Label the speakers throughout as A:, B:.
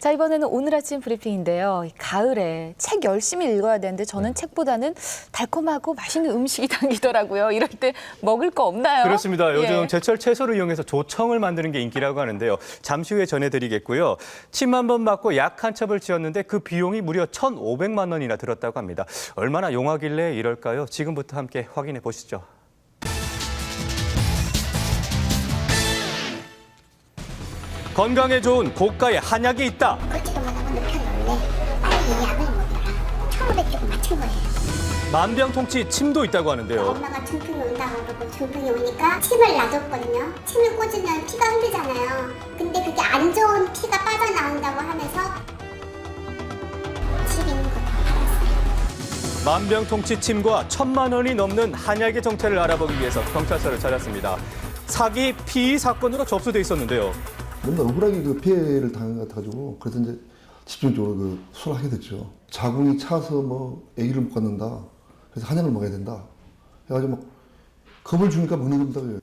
A: 자, 이번에는 오늘 아침 브리핑인데요. 가을에 책 열심히 읽어야 되는데 저는 책보다는 달콤하고 맛있는 음식이 당기더라고요. 이럴 때 먹을 거 없나요?
B: 그렇습니다. 요즘
A: 예.
B: 제철 채소를 이용해서 조청을 만드는 게 인기라고 하는데요. 잠시 후에 전해드리겠고요. 침 한 번 맞고 약 한 첩을 지었는데 그 비용이 무려 1,500만 원이나 들었다고 합니다. 얼마나 용하길래 이럴까요? 지금부터 함께 확인해 보시죠. 건강에 좋은 고가의 한약이 있다.
C: 꼴찌도 못하고 눕혀놓을래. 빨리 이 약을 먹여라. 1,500 조금 맞춘 거예요.
B: 만병통치 침도 있다고 하는데요.
C: 엄마가 중풍이 온다고 그러고 중풍이 오니까 침을 놔뒀거든요. 침을 꽂으면 피가 흐르잖아요. 근데 그게 안 좋은 피가 빠져나온다고 하면서 집 있는 거 다 팔았어요.
B: 만병통치 침과 1,000만 원이 넘는 한약의 정체를 알아보기 위해서 경찰서를 찾았습니다. 사기 피의 사건으로 접수돼 있었는데요.
D: 맨날 억울하게 그 피해를 당한 것 같아가지고 그래서 이제 집중적으로 그 수술을 하게 됐죠. 자궁이 차서 뭐 아기를 못 갖는다. 그래서 한약을 먹어야 된다. 해가지고 막 겁을 주니까 먹는 겁니다.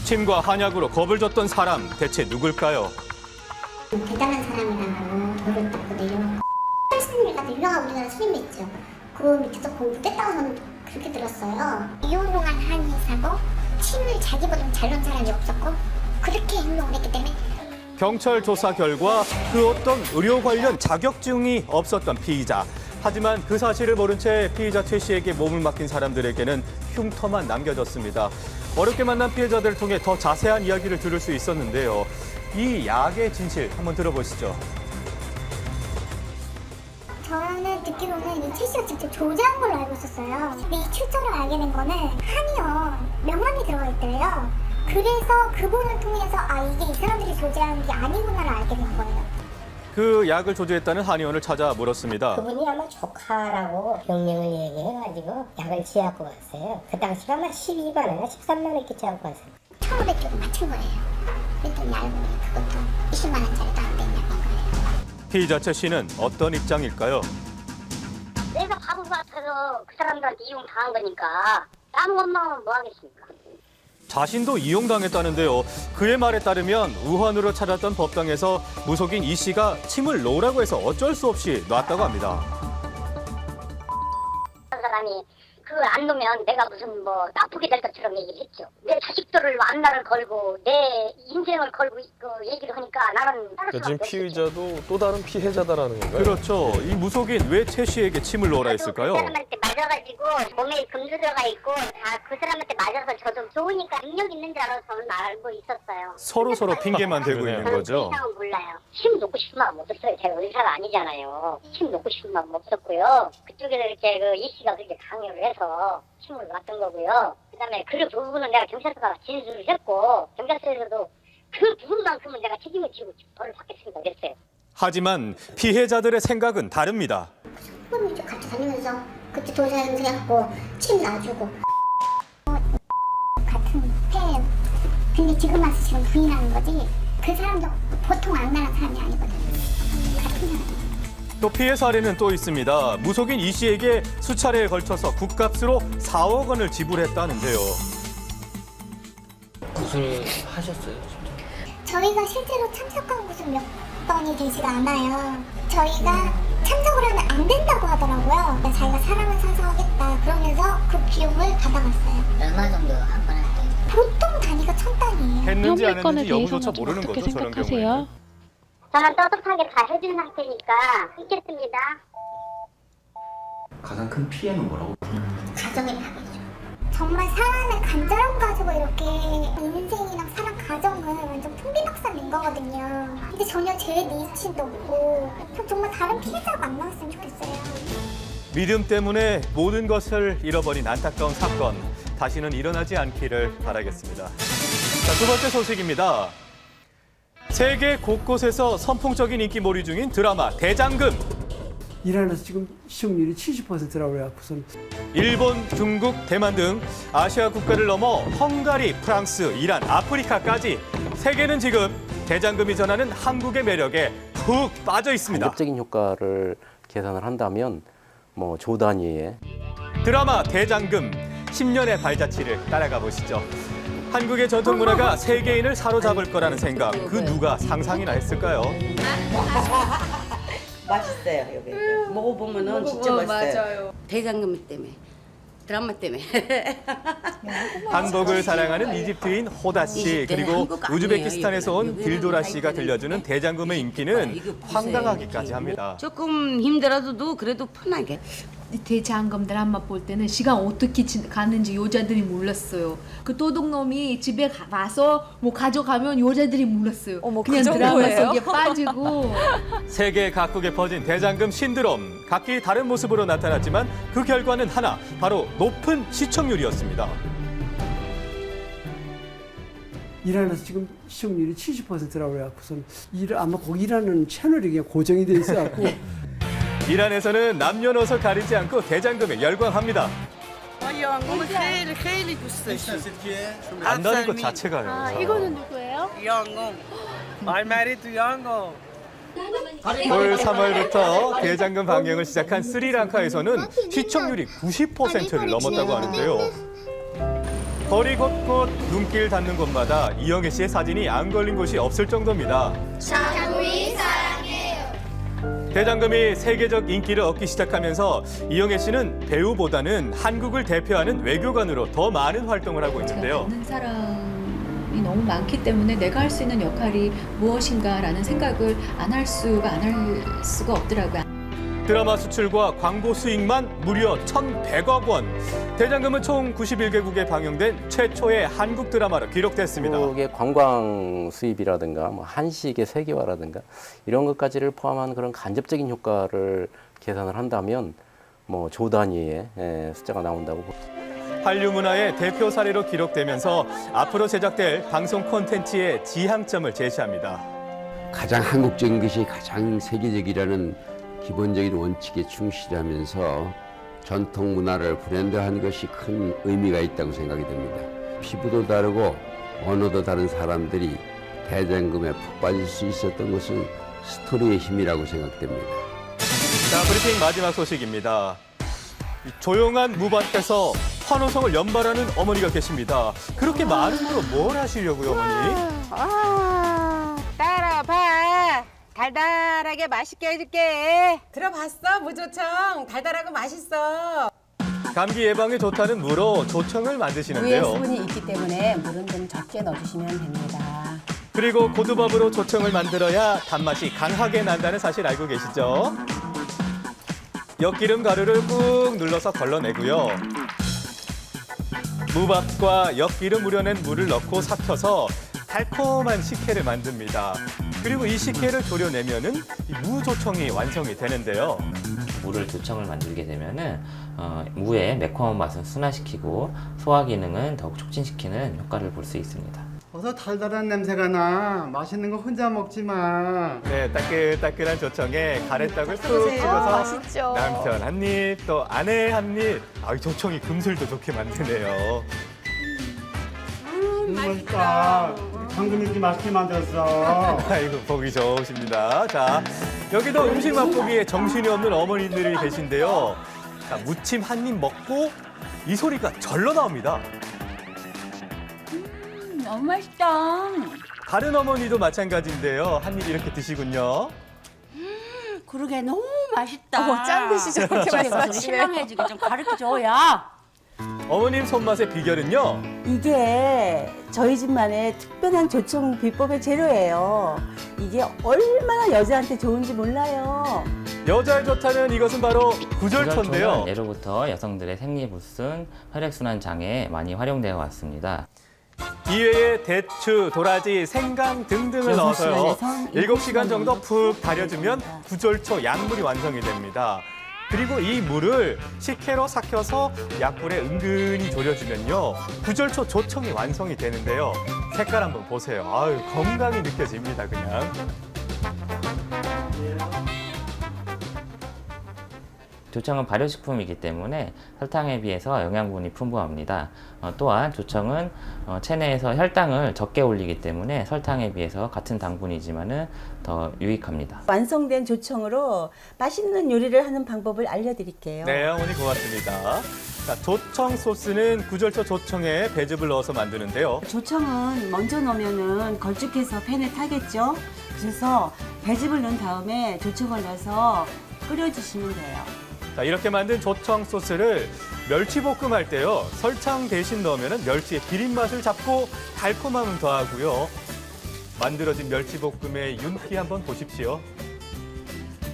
B: 침과 한약으로 겁을 줬던 사람 대체 누굴까요?
C: 대단한 사람이라고 돌을 닦고 내려오고 스님이가 유명한 우리나라 스님이 있죠. 그 밑에서 공부했다고 저는 그렇게 들었어요. 유용한 한의사고 침을 자기보다 잘 놓은 사람이 없었고 그렇게 행동을 했기 때문에
B: 경찰 조사 결과 그 어떤 의료 관련 자격증이 없었던 피의자. 하지만 그 사실을 모른 채 피의자 최 씨에게 몸을 맡긴 사람들에게는 흉터만 남겨졌습니다. 어렵게 만난 피해자들을 통해 더 자세한 이야기를 들을 수 있었는데요. 이 약의 진실 한번 들어보시죠.
C: 저는 듣기로는 이 최 씨가 직접 조제한 걸로 알고 있었어요. 근데 이 출처를 알게 된 거는 한의원 명함이 들어가 있더래요. 그래서 그분을 통해서 이게 이 사람들이 조제한 게 아니구나를 알게 된 거예요.
B: 그 약을 조제했다는 한의원을 찾아 물었습니다.
E: 그분이 아마 조카라고 병명을 얘기해가지고 약을 지어갖고 왔어요. 그 당시가 아마 12만 원이나 13만 원 이렇게 지어갖고 왔어요.
C: 1,500 조금 맞춘 거예요. 그랬더니 알고 보니 그것도 20만 원짜리도 안 됐냐고 거예요.
B: 피의자 최 씨는 어떤 입장일까요?
F: 내가 바보 같아서 그 사람들한테 이용당한 거니까 딴 것만 뭐 하겠습니까?
B: 자신도 이용당했다는데요. 그의 말에 따르면 우환으로 찾았던 법당에서 무속인 이 씨가 침을 놓으라고 해서 어쩔 수 없이 놨다고 합니다.
F: 한 사람이 그걸 안 놓으면 내가 무슨 뭐 나쁘게 될 것처럼 얘기를 했죠. 내 자식들을 안나를 걸고 내 인생을 걸고 얘기를 하니까 나는 따를
G: 그러니까
F: 수밖에
G: 지금
F: 없겠죠.
G: 피의자도 또 다른 피해자다라는 건가요?
B: 그렇죠. 이 무속인 왜 최 씨에게 침을 놓으라 했을까요?
F: 그 사람한테 맞아가지고 몸에 금도 들어가 있고 다 그 사람한테 맞아서 저도 좋으니까 능력 있는 줄 알아서 저는 알고 있었어요.
B: 서로 핑계만 대고 있는
F: 저는
B: 거죠.
F: 그 이상은 몰라요. 침 놓고 싶은 마음 없었어요. 제가 의사가 아니잖아요. 침 놓고 싶은 마음 없었고요. 그쪽에서 이렇게 이 씨가 그렇게 강요를 해서 침을 놨던 거고요. 그다음에 그 부분은 내가 경찰서가 진술을 했고 경찰서에서도 그 부분만큼은 내가 책임을 지고 벌을 받겠습니다 그랬어요.
B: 하지만 피해자들의 생각은 다릅니다.
C: 부모님 좀 같이 다니면서 그때 도사 행세하고 침 놔주고 같은 패예요. 근데 지금 와서 지금 부인하는 거지 그 사람도 보통 악랄한 사람이 아니거든요. 같은 사람.
B: 또 피해 사례는 또 있습니다. 무속인 이 씨에게 수차례에 걸쳐서 국값으로 4억 원을 지불했다는데요.
H: 무슨 하셨어요? 진짜?
C: 저희가 실제로 참석한 곳은 몇 번이 되지가 않아요. 저희가 참석을 하면 안 된다고 하더라고요. 자기가 사람을 사서 하겠다 그러면서 그 비용을 받아갔어요.
H: 얼마 정도 한 번 할 때?
C: 보통 단위가 1,000단위예요.
B: 했는지 안
I: 혐의건에
B: 했는지 여부조차
I: 대해서는 좀
B: 모르는
I: 어떻게
B: 거죠. 저런
I: 생각하세요?
B: 경우에는.
F: 저는 떳떳하게 다 해준 상태니까 있겠습니다.
J: 가장 큰 피해는 뭐라고?
C: 가정의 파괴죠. 정말 사람의 간절함 가지고 이렇게 인생이랑 사람 가정을 완전 풍비박산 낸 거거든요. 근데 전혀 죄의 미친도 없고 정말 다른 피해자가 안 나왔으면 좋겠어요.
B: 믿음 때문에 모든 것을 잃어버린 안타까운 사건. 다시는 일어나지 않기를 바라겠습니다. 자, 두 번째 소식입니다. 세계 곳곳에서 선풍적인 인기몰이 중인 드라마 대장금.
K: 이란에서 지금 시청률이 70%라고 해요. 우선
B: 일본, 중국, 대만 등 아시아 국가를 넘어 헝가리, 프랑스, 이란, 아프리카까지 세계는 지금 대장금이 전하는 한국의 매력에 푹 빠져 있습니다.
L: 간접적인 효과를 계산을 한다면 뭐 조 단위의
B: 드라마 대장금 10년의 발자취를 따라가 보시죠. 한국의 전통 문화가 세계인을 사로잡을 거라는 생각, 그 누가 상상이나 했을까요?
H: 맛있어요 여기. 먹어보면은 진짜 맛있어요. 대장금 때문에. 드라마 때문에.
B: 한복을 사랑하는 이집트인 호다 씨
H: 이집트,
B: 그리고
H: 한국 아니에요,
B: 우즈베키스탄에서 온
H: 여기는.
B: 길도라 씨가
H: 여기는
B: 들려주는 대장금의 인기는 황당하기까지 합니다.
H: 조금 힘들어도 그래도 편하게.
I: 대장금 드라마 볼 때는 시간 어떻게 가는지 여자들이 몰랐어요. 그 도둑놈이 집에 와서 뭐 가져가면 여자들이 몰랐어요.
A: 어머,
I: 그냥
A: 그
I: 드라마
A: 정도예요?
I: 속에 빠지고.
B: 세계 각국에 퍼진 대장금 신드롬. 각기 다른 모습으로 나타났지만 그 결과는 하나, 바로 높은 시청률이었습니다.
K: 이란에서 지금 시청률이 70%라고 해갖고서는 아마 거기 일하는 채널이 그냥 고정이 돼 있어갖고
B: 이란에서는 남녀노소 가리지 않고 대장금에 열광합니다. 안다는 것 자체가요.
I: 이거는 누구예요?
B: 올 3월부터 대장금 방영을 시작한 스리랑카에서는 시청률이 90%를 넘었다고 하는데요. 거리 곳곳 눈길 닿는 곳마다 이영애 씨의 사진이 안 걸린 곳이 없을 정도입니다. 대장금이 세계적 인기를 얻기 시작하면서 이영애 씨는 배우보다는 한국을 대표하는 외교관으로 더 많은 활동을 하고 있는데요.
I: 받는 사람이 너무 많기 때문에 내가 할 수 있는 역할이 무엇인가라는 생각을 안 할 수가 없더라고요.
B: 드라마 수출과 광고 수익만 무려 1,100억 원. 대장금은 총 91개국에 방영된 최초의 한국 드라마로 기록됐습니다.
L: 한국의 관광 수입이라든가 뭐 한식의 세계화라든가 이런 것까지를 포함한 그런 간접적인 효과를 계산을 한다면 뭐 조 단위의 숫자가 나온다고 봅니다.
B: 한류 문화의 대표 사례로 기록되면서 앞으로 제작될 방송 콘텐츠의 지향점을 제시합니다.
J: 가장 한국적인 것이 가장 세계적이라는 기본적인 원칙에 충실하면서 전통 문화를 브랜드한 것이 큰 의미가 있다고 생각이 됩니다. 피부도 다르고 언어도 다른 사람들이 대장금에 푹 빠질 수 있었던 것은 스토리의 힘이라고 생각됩니다.
B: 자, 브리핑 마지막 소식입니다. 이 조용한 무밭에서 환호성을 연발하는 어머니가 계십니다. 그렇게 많은 거로 뭘 하시려고요, 어머니?
M: 따라봐. 달달하게 맛있게 해줄게. 들어봤어? 무조청 달달하고 맛있어.
B: 감기 예방에 좋다는 무로 조청을 만드시는데요.
M: 수분이 있기 때문에 물은 좀 적게 넣어주시면 됩니다.
B: 그리고 고두밥으로 조청을 만들어야 단맛이 강하게 난다는 사실 알고 계시죠? 엿기름 가루를 꾹 눌러서 걸러내고요. 무밥과 엿기름 우려낸 물을 넣고 삭혀서 달콤한 식혜를 만듭니다. 그리고 이 식혜를 졸여내면은 이 무조청이 완성이 되는데요.
N: 무를 조청을 만들게 되면은 무의 매콤한 맛을 순화시키고 소화 기능은 더욱 촉진시키는 효과를 볼 수 있습니다.
O: 어서 달달한 냄새가 나. 맛있는 거 혼자 먹지 마.
B: 네, 따끈따끈한 조청에 가래떡을 푹 찍어서
A: 맛있죠.
B: 남편 한 입, 또 아내 한 입. 아, 이 조청이 금술도 좋게 만드네요.
O: 맛있다. 방금 이렇게 맛있게 만들었어.
B: 아이고, 보기 좋으십니다. 자, 여기도 음식 맛보기에 정신이 없는 어머니들이 계신데요. 자, 무침 한 입 먹고 이 소리가 절로 나옵니다.
M: 너무 맛있다.
B: 다른 어머니도 마찬가지인데요. 한 입 이렇게 드시군요.
M: 그러게 너무 맛있다.
A: 짠 듯이 저렇게 말씀하시네요.
M: 신랑해지게 좀 가르쳐줘야.
B: 어머님 손맛의 비결은요?
P: 이게 저희 집만의 특별한 조청 비법의 재료예요. 이게 얼마나 여자한테 좋은지 몰라요.
B: 여자에 좋다는 이것은 바로 구절초인데요.
N: 예로부터 여성들의 생리불순, 혈액순환 장애에 많이 활용되어 왔습니다.
B: 이외에 대추, 도라지, 생강 등등을 넣어서요. 7시간 정도 푹 달여주면 구절초 약물이 완성이 됩니다. 그리고 이 물을 식혜로 삭혀서 약불에 은근히 졸여주면요. 구절초 조청이 완성이 되는데요. 색깔 한번 보세요. 아유, 건강이 느껴집니다, 그냥.
N: 조청은 발효식품이기 때문에 설탕에 비해서 영양분이 풍부합니다. 또한 조청은 체내에서 혈당을 적게 올리기 때문에 설탕에 비해서 같은 당분이지만은 더 유익합니다.
P: 완성된 조청으로 맛있는 요리를 하는 방법을 알려드릴게요.
B: 네, 어머니 고맙습니다. 자, 조청 소스는 구절초 조청에 배즙을 넣어서 만드는데요.
P: 조청은 먼저 넣으면은 걸쭉해서 팬에 타겠죠. 그래서 배즙을 넣은 다음에 조청을 넣어서 끓여주시면 돼요.
B: 자, 이렇게 만든 조청 소스를 멸치볶음 할 때요. 설탕 대신 넣으면 멸치의 비린맛을 잡고 달콤함을 더하고요. 만들어진 멸치볶음의 윤기 한번 보십시오.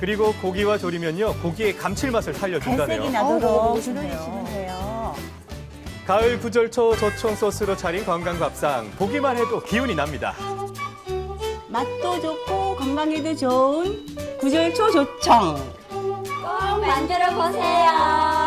B: 그리고 고기와 조리면요. 고기의 감칠맛을 살려준다네요.
P: 갈색이 나도록 줄여주시면 돼요.
B: 가을 구절초 조청 소스로 차린 건강밥상. 보기만 해도 기운이 납니다.
P: 맛도 좋고 건강에도 좋은 구절초 조청. 꼭 만들어 보세요.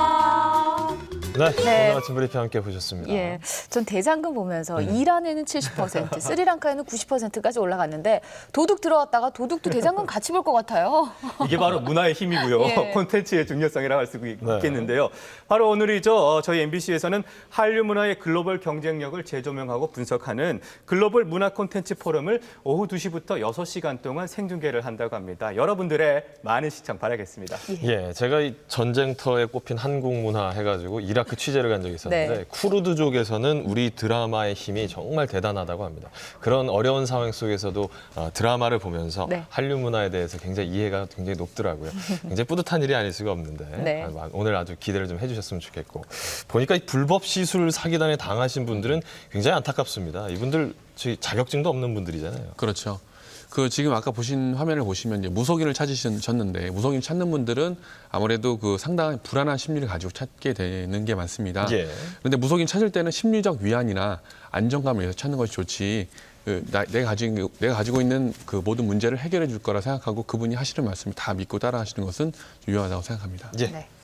G: 네, 오늘 아침 브리핑 함께 보셨습니다.
A: 예, 전 대장금 보면서 이란에는 70%, 스리랑카에는 90%까지 올라갔는데 도둑 들어왔다가 도둑도 대장금 같이 볼 것 같아요.
B: 이게 바로 문화의 힘이고요.
A: 예.
B: 콘텐츠의 중요성이라고 할 수 있겠는데요. 바로 오늘이죠. 저희 MBC에서는 한류 문화의 글로벌 경쟁력을 재조명하고 분석하는 글로벌 문화 콘텐츠 포럼을 오후 2시부터 6시간 동안 생중계를 한다고 합니다. 여러분들의 많은 시청 바라겠습니다.
G: 예, 제가 이 전쟁터에 꼽힌 한국 문화 해가지고 이라크 취재를 간 적이 있었는데
A: 네.
G: 쿠르드족에서는 우리 드라마의 힘이 정말 대단하다고 합니다. 그런 어려운 상황 속에서도 드라마를 보면서
A: 네.
G: 한류 문화에 대해서 굉장히 이해가 굉장히 높더라고요. 굉장히 뿌듯한 일이 아닐 수가 없는데
A: 네.
G: 오늘 아주 기대를 좀 해주셨으면 좋겠고 보니까 이 불법 시술 사기단에 당하신 분들은 굉장히 안타깝습니다. 이분들 저희 자격증도 없는 분들이잖아요.
Q: 그렇죠. 그 지금 아까 보신 화면을 보시면 이제 무속인을 찾으셨는데 무속인 찾는 분들은 아무래도 그 상당한 불안한 심리를 가지고 찾게 되는 게 많습니다.
G: 예.
Q: 그런데 무속인 찾을 때는 심리적 위안이나 안정감을 위해서 찾는 것이 좋지. 내가 가지고 있는 그 모든 문제를 해결해 줄 거라 생각하고 그분이 하시는 말씀을 다 믿고 따라 하시는 것은 유효하다고 생각합니다.
G: 예.
A: 네.